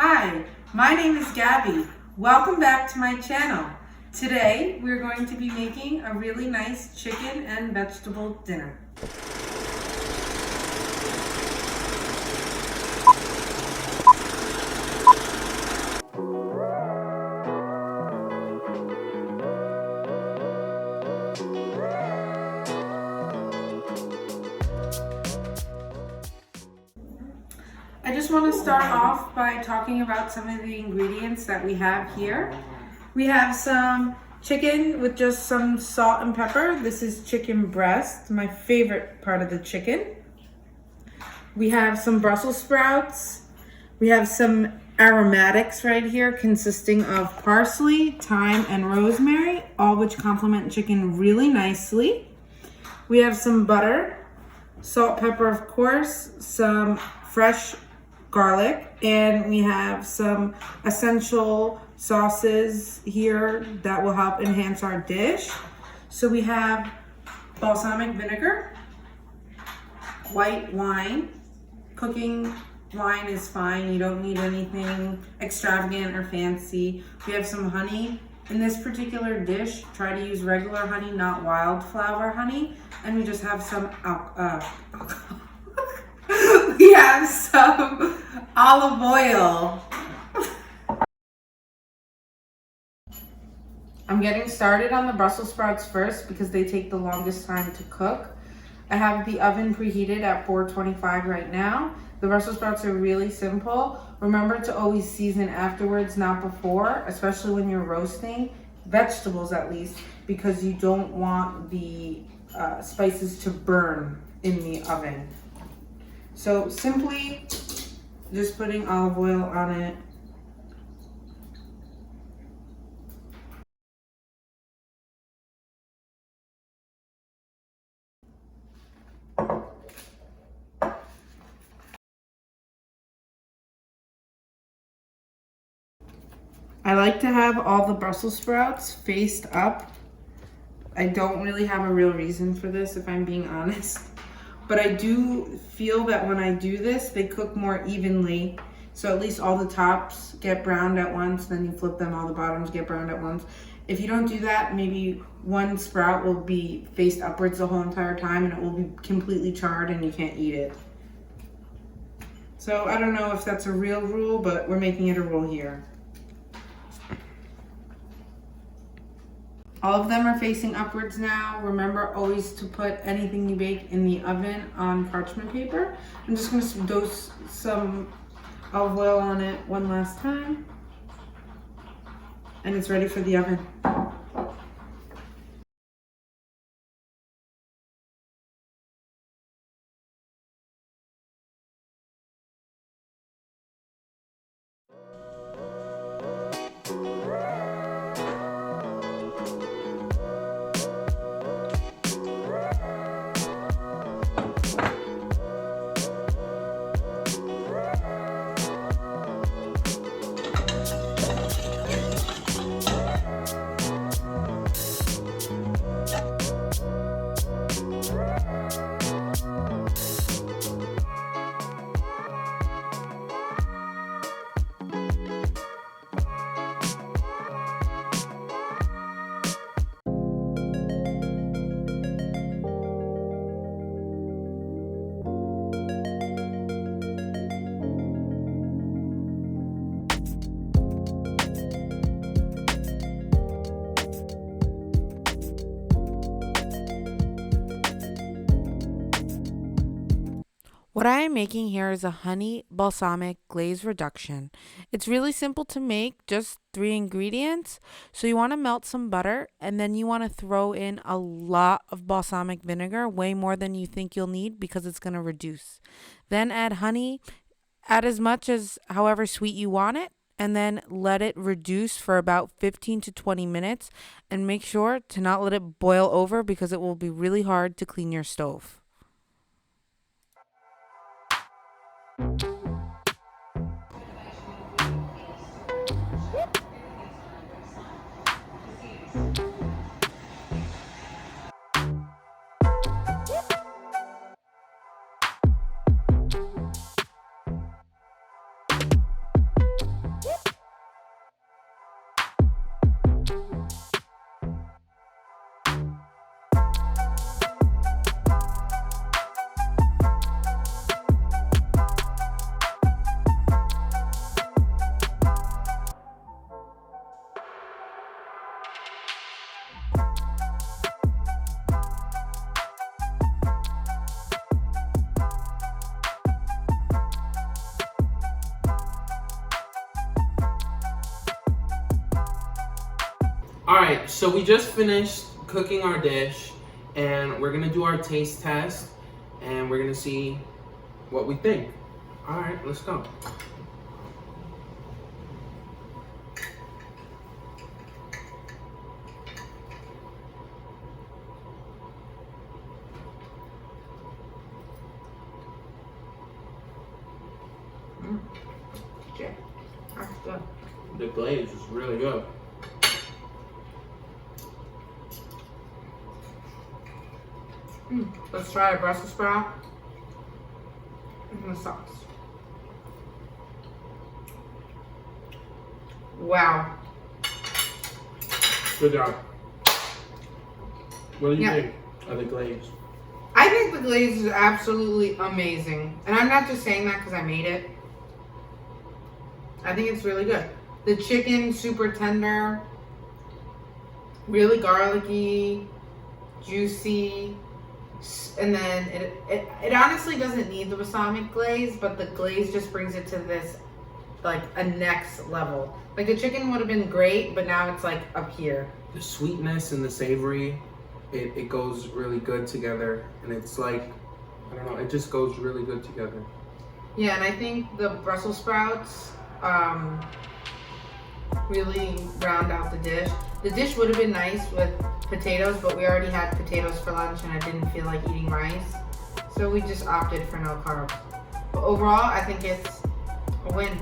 Hi, my name is Gabby. Welcome back to my channel. Today we're going to be making a really nice chicken and vegetable dinner. I just want to start off by talking about some of the ingredients that we have here. We have some chicken with just some salt and pepper. This is chicken breast, my favorite part of the chicken. We have some Brussels sprouts. We have some aromatics right here consisting of parsley, thyme, and rosemary, all which complement chicken really nicely. We have some butter, salt, pepper, of course, some fresh garlic, and we have some essential sauces here that will help enhance our dish. So we have balsamic vinegar, white wine. Cooking wine is fine. You don't need anything extravagant or fancy. We have some honey. In this particular dish, try to use regular honey, not wildflower honey. And we just have some we have some olive oil. I'm getting started on the Brussels sprouts first because they take the longest time to cook. I have the oven preheated at 425 right now. The Brussels sprouts are really simple. Remember to always season afterwards, not before, especially when you're roasting vegetables at least, because you don't want the spices to burn in the oven. So simply just putting olive oil on it. I like to have all the Brussels sprouts faced up. I don't really have a real reason for this, if I'm being honest. But I do feel that when I do this, they cook more evenly. So at least all the tops get browned at once, then you flip them, all the bottoms get browned at once. If you don't do that, maybe one sprout will be faced upwards the whole entire time and it will be completely charred and you can't eat it. So I don't know if that's a real rule, but we're making it a rule here. All of them are facing upwards now. Remember always to put anything you bake in the oven on parchment paper. I'm just going to dose some olive oil on it one last time. And it's ready for the oven. What I am making here is a honey balsamic glaze reduction. It's really simple to make, just 3 ingredients. So you want to melt some butter and then you want to throw in a lot of balsamic vinegar, way more than you think you'll need because it's going to reduce. Then add honey, add as much as however sweet you want it, and then let it reduce for about 15 to 20 minutes and make sure to not let it boil over because it will be really hard to clean your stove. Alright, so we just finished cooking our dish and we're gonna do our taste test and we're gonna see what we think. Alright, let's go. Yeah, that's good. The glaze is really good. Let's try a Brussels sprout and the sauce. Wow. Good job. What do you Yeah. think of the glaze? I think the glaze is absolutely amazing. And I'm not just saying that because I made it. I think it's really good. The chicken, super tender, really garlicky, juicy. And then it honestly doesn't need the balsamic glaze, but the glaze just brings it to this, like, a next level. Like, the chicken would have been great, but now it's, like, up here. The sweetness and the savory, it goes really good together. And it's like, I don't know, it just goes really good together. Yeah, and I think the Brussels sprouts really round out the dish. The dish would have been nice with potatoes, but we already had potatoes for lunch and I didn't feel like eating rice. So we just opted for no carbs. But overall, I think it's a win.